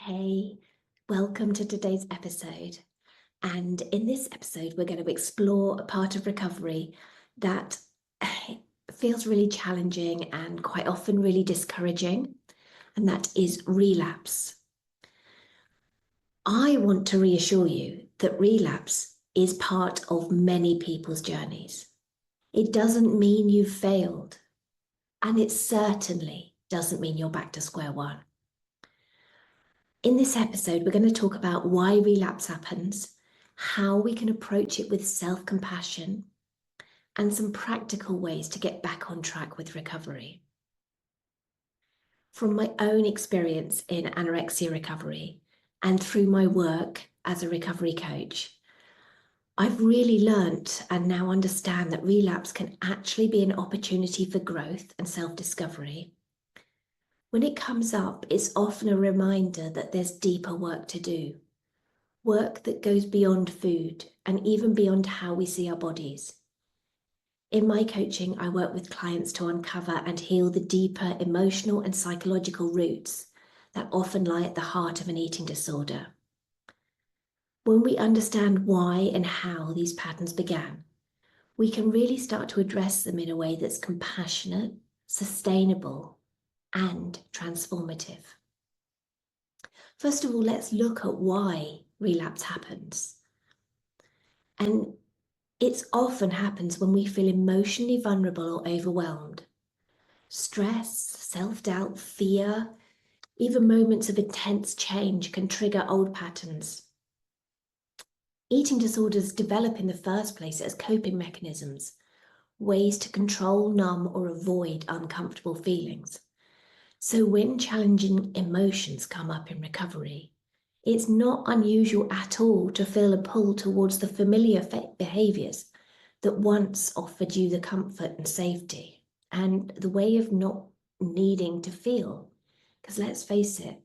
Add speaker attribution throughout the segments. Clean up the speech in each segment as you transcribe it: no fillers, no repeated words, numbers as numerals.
Speaker 1: Hey, welcome to today's episode. And in this episode, we're going to explore a part of recovery that feels really challenging and quite often really discouraging, and that is relapse. I want to reassure you that relapse is part of many people's journeys. It doesn't mean you've failed, and it certainly doesn't mean you're back to square one. In this episode, we're going to talk about why relapse happens, how we can approach it with self-compassion, and some practical ways to get back on track with recovery. From my own experience in anorexia recovery and through my work as a recovery coach, I've really learnt and now understand that relapse can actually be an opportunity for growth and self-discovery. When it comes up, it's often a reminder that there's deeper work to do, work that goes beyond food and even beyond how we see our bodies. In my coaching, I work with clients to uncover and heal the deeper emotional and psychological roots that often lie at the heart of an eating disorder. When we understand why and how these patterns began, we can really start to address them in a way that's compassionate, sustainable, and transformative. First of all, let's look at why relapse happens. And it often happens when we feel emotionally vulnerable or overwhelmed. Stress, self-doubt, fear, even moments of intense change can trigger old patterns. Eating disorders develop in the first place as coping mechanisms, ways to control, numb, or avoid uncomfortable feelings. So when challenging emotions come up in recovery, it's not unusual at all to feel a pull towards the familiar behaviours that once offered you the comfort and safety and the way of not needing to feel. Because let's face it,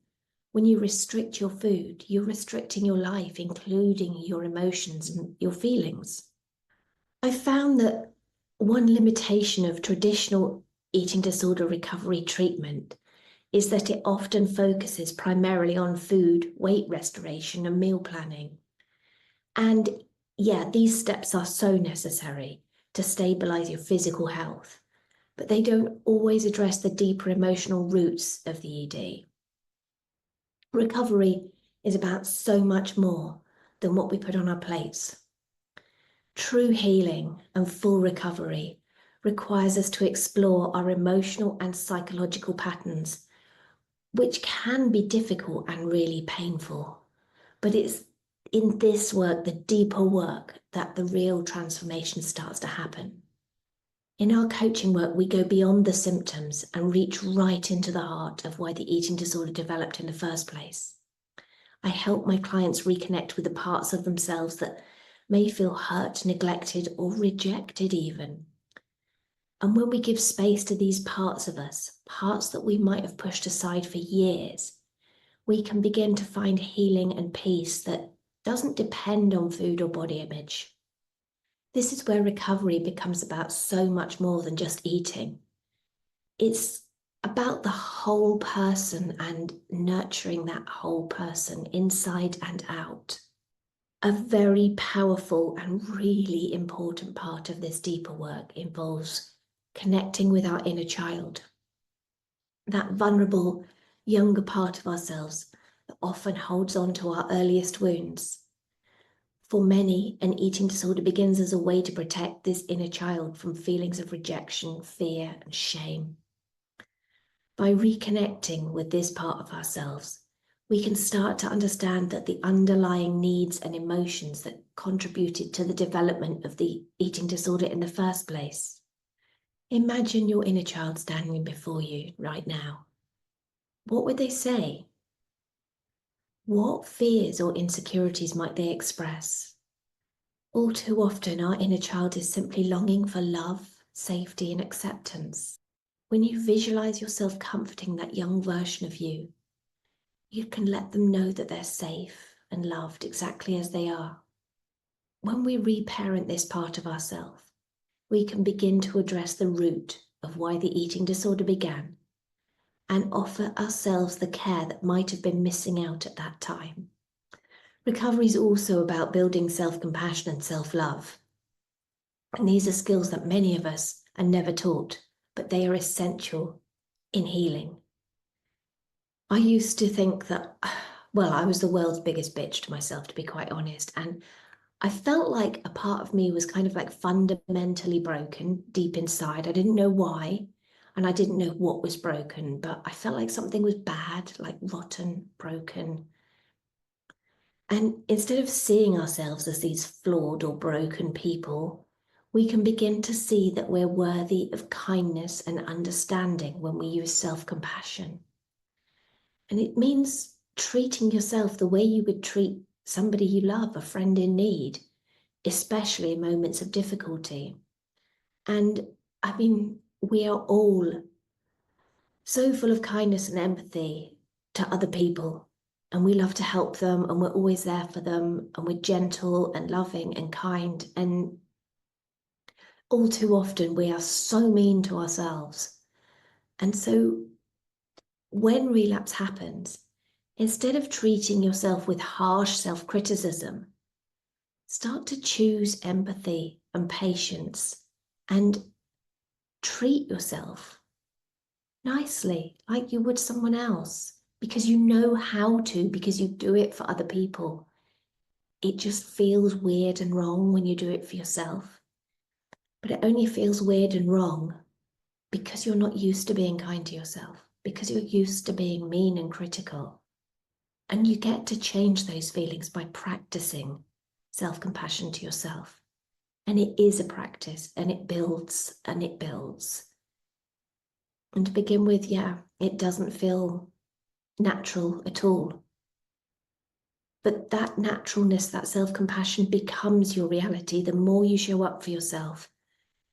Speaker 1: when you restrict your food, you're restricting your life, including your emotions and your feelings. I found that one limitation of traditional eating disorder recovery treatment is that it often focuses primarily on food, weight restoration, and meal planning. And yeah, these steps are so necessary to stabilize your physical health, but they don't always address the deeper emotional roots of the ED. Recovery is about so much more than what we put on our plates. True healing and full recovery requires us to explore our emotional and psychological patterns, which can be difficult and really painful. But it's in this work, the deeper work, that the real transformation starts to happen. In our coaching work, we go beyond the symptoms and reach right into the heart of why the eating disorder developed in the first place. I help my clients reconnect with the parts of themselves that may feel hurt, neglected, or rejected even. And when we give space to these parts of us, parts that we might have pushed aside for years, we can begin to find healing and peace that doesn't depend on food or body image. This is where recovery becomes about so much more than just eating. It's about the whole person and nurturing that whole person inside and out. A very powerful and really important part of this deeper work involves connecting with our inner child, that vulnerable, younger part of ourselves that often holds on to our earliest wounds. For many, an eating disorder begins as a way to protect this inner child from feelings of rejection, fear, and shame. By reconnecting with this part of ourselves, we can start to understand that the underlying needs and emotions that contributed to the development of the eating disorder in the first place. Imagine your inner child standing before you right now. What would they say? What fears or insecurities might they express? All too often, our inner child is simply longing for love, safety, and acceptance. When you visualize yourself comforting that young version of you, you can let them know that they're safe and loved exactly as they are. When we reparent this part of ourselves, we can begin to address the root of why the eating disorder began and offer ourselves the care that might have been missing out at that time. Recovery is also about building self-compassion and self-love. And these are skills that many of us are never taught, but they are essential in healing. I used to think that, well, I was the world's biggest bitch to myself, to be quite honest. And I felt like a part of me was kind of like fundamentally broken deep inside. I didn't know why, and I didn't know what was broken, but I felt like something was bad, like rotten, broken. And instead of seeing ourselves as these flawed or broken people, we can begin to see that we're worthy of kindness and understanding when we use self-compassion. And it means treating yourself the way you would treat somebody you love, a friend in need, especially in moments of difficulty. And I mean, we are all so full of kindness and empathy to other people, and we love to help them, and we're always there for them, and we're gentle and loving and kind. And all too often, we are so mean to ourselves. And so when relapse happens, instead of treating yourself with harsh self-criticism, start to choose empathy and patience and treat yourself nicely, like you would someone else, because you know how to, because you do it for other people. It just feels weird and wrong when you do it for yourself. But it only feels weird and wrong because you're not used to being kind to yourself, because you're used to being mean and critical. And you get to change those feelings by practicing self-compassion to yourself. And it is a practice, and it builds and it builds. And to begin with, yeah, it doesn't feel natural at all. But that naturalness, that self-compassion becomes your reality the more you show up for yourself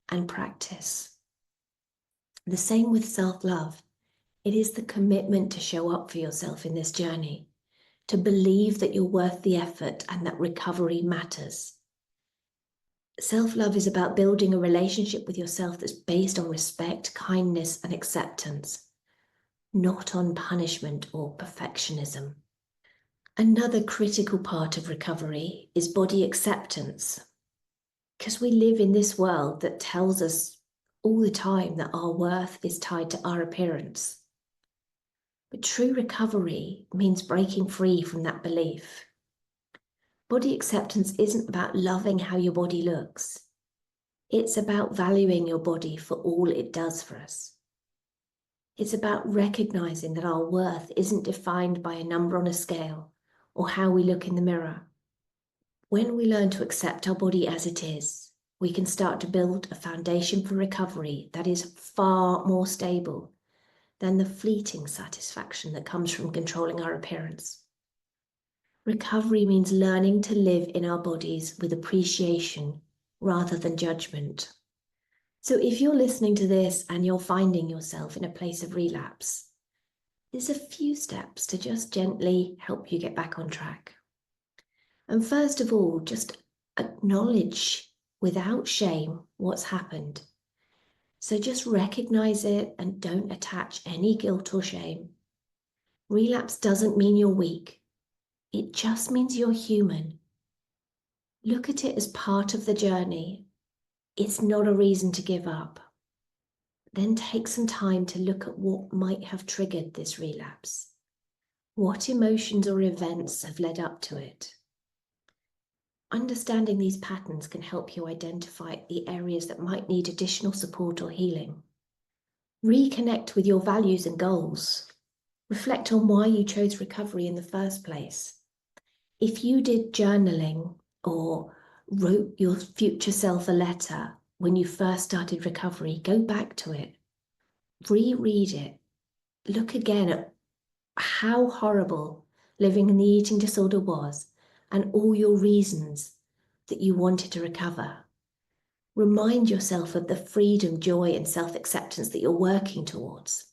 Speaker 1: and practice. The same with self-love. It is the commitment to show up for yourself in this journey, to believe that you're worth the effort and that recovery matters. Self-love is about building a relationship with yourself that's based on respect, kindness, and acceptance, not on punishment or perfectionism. Another critical part of recovery is body acceptance, because we live in this world that tells us all the time that our worth is tied to our appearance. But true recovery means breaking free from that belief. Body acceptance isn't about loving how your body looks. It's about valuing your body for all it does for us. It's about recognizing that our worth isn't defined by a number on a scale or how we look in the mirror. When we learn to accept our body as it is, we can start to build a foundation for recovery that is far more stable than the fleeting satisfaction that comes from controlling our appearance. Recovery means learning to live in our bodies with appreciation rather than judgment. So if you're listening to this and you're finding yourself in a place of relapse, there's a few steps to just gently help you get back on track. And first of all, just acknowledge without shame what's happened. So just recognize it and don't attach any guilt or shame. Relapse doesn't mean you're weak. It just means you're human. Look at it as part of the journey. It's not a reason to give up. Then take some time to look at what might have triggered this relapse. What emotions or events have led up to it? Understanding these patterns can help you identify the areas that might need additional support or healing. Reconnect with your values and goals. Reflect on why you chose recovery in the first place. If you did journaling or wrote your future self a letter when you first started recovery, go back to it, reread it, look again at how horrible living in the eating disorder was and all your reasons that you wanted to recover. Remind yourself of the freedom, joy, and self-acceptance that you're working towards.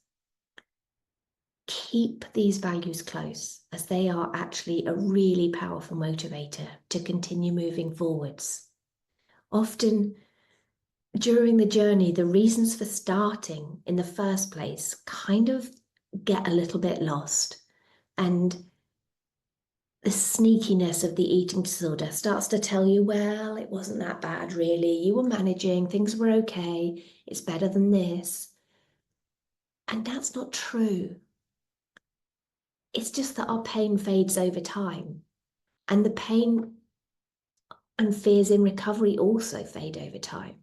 Speaker 1: Keep these values close, as they are actually a really powerful motivator to continue moving forwards. Often, during the journey, the reasons for starting in the first place kind of get a little bit lost. And the sneakiness of the eating disorder starts to tell you, well, it wasn't that bad, really. You were managing, things were okay. It's better than this. And that's not true. It's just that our pain fades over time. And the pain and fears in recovery also fade over time.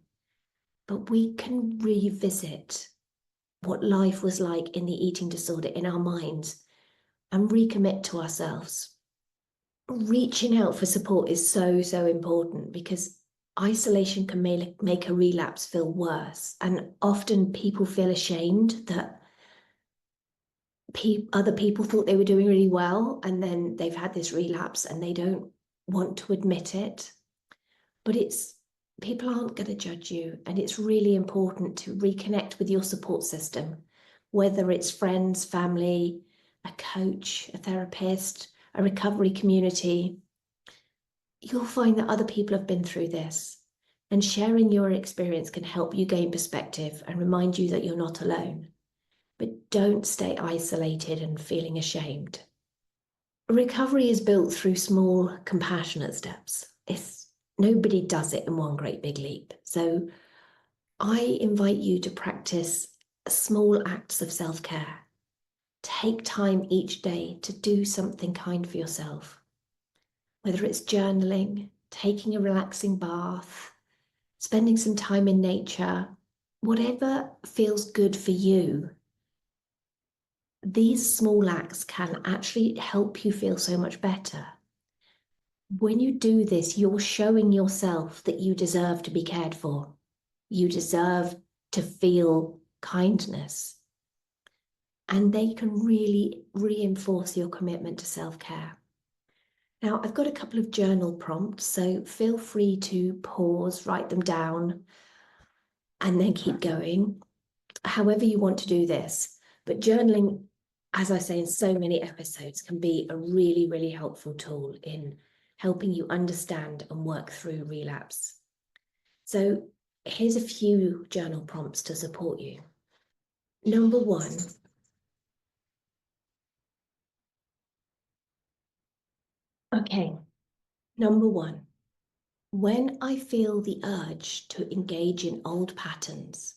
Speaker 1: But we can revisit what life was like in the eating disorder in our minds and recommit to ourselves. Reaching out for support is so, so important because isolation can make a relapse feel worse. And often people feel ashamed that other people thought they were doing really well and then they've had this relapse and they don't want to admit it. But people aren't going to judge you, and it's really important to reconnect with your support system, whether it's friends, family, a coach, a therapist, a recovery community. You'll find that other people have been through this, and sharing your experience can help you gain perspective and remind you that you're not alone. But don't stay isolated and feeling ashamed. Recovery is built through small, compassionate steps. Nobody does it in one great big leap. So I invite you to practice small acts of self-care. Take time each day to do something kind for yourself. Whether it's journaling, taking a relaxing bath, spending some time in nature, whatever feels good for you. These small acts can actually help you feel so much better. When you do this, you're showing yourself that you deserve to be cared for. You deserve to feel kindness. And they can really reinforce your commitment to self-care. Now, I've got a couple of journal prompts, so feel free to pause, write them down, and then keep going, however you want to do this. But journaling, as I say in so many episodes, can be a really, really helpful tool in helping you understand and work through relapse. So here's a few journal prompts to support you. Number 1. Okay, number 1. When I feel the urge to engage in old patterns,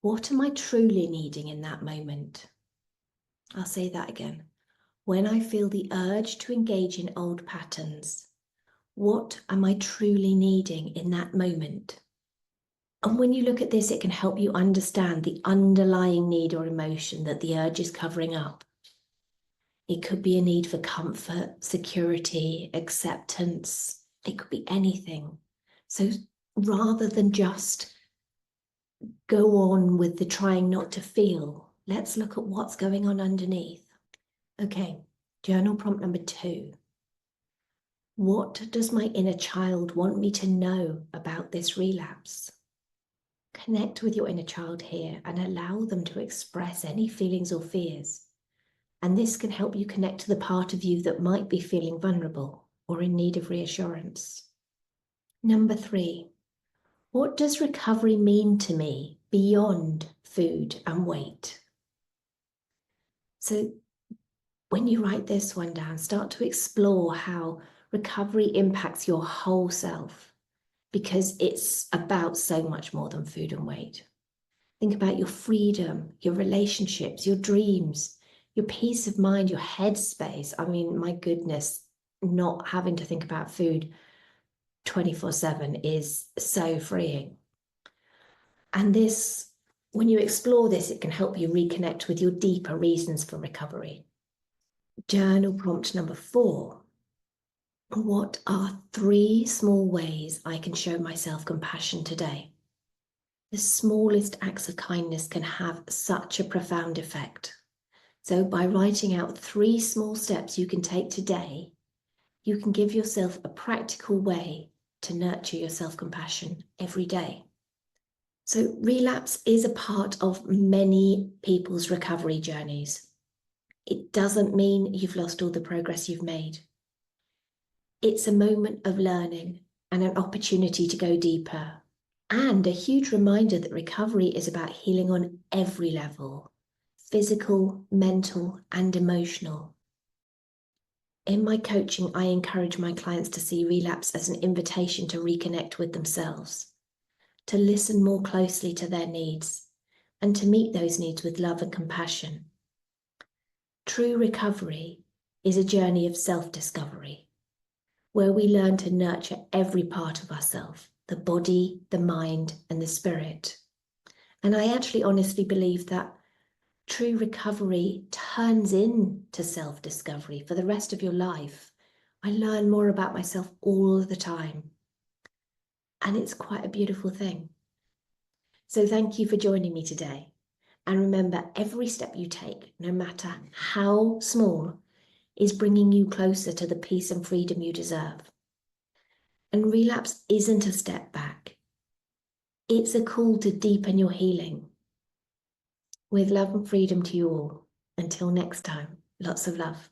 Speaker 1: what am I truly needing in that moment? I'll say that again. When I feel the urge to engage in old patterns, what am I truly needing in that moment? And when you look at this, it can help you understand the underlying need or emotion that the urge is covering up. It could be a need for comfort, security, acceptance. It could be anything. So rather than just go on with the trying not to feel, let's look at what's going on underneath. Okay, journal prompt number 2. What does my inner child want me to know about this relapse? Connect with your inner child here and allow them to express any feelings or fears. And this can help you connect to the part of you that might be feeling vulnerable or in need of reassurance. Number 3, what does recovery mean to me beyond food and weight? So when you write this one down, start to explore how recovery impacts your whole self, because it's about so much more than food and weight. Think about your freedom, your relationships, your dreams, your peace of mind, your headspace. I mean, my goodness, not having to think about food 24/7 is so freeing. And this, when you explore this, it can help you reconnect with your deeper reasons for recovery. Journal prompt number 4. What are 3 small ways I can show myself compassion today? The smallest acts of kindness can have such a profound effect. So by writing out 3 small steps you can take today, you can give yourself a practical way to nurture your self-compassion every day. So relapse is a part of many people's recovery journeys. It doesn't mean you've lost all the progress you've made. It's a moment of learning and an opportunity to go deeper, and a huge reminder that recovery is about healing on every level: physical, mental, and emotional. In my coaching, I encourage my clients to see relapse as an invitation to reconnect with themselves, to listen more closely to their needs, and to meet those needs with love and compassion. True recovery is a journey of self-discovery, where we learn to nurture every part of ourselves, the body, the mind, and the spirit. And I actually honestly believe that true recovery turns into self-discovery for the rest of your life. I learn more about myself all the time, and it's quite a beautiful thing. So thank you for joining me today. And remember, every step you take, no matter how small, is bringing you closer to the peace and freedom you deserve. And relapse isn't a step back. It's a call to deepen your healing. With love and freedom to you all. Until next time, lots of love.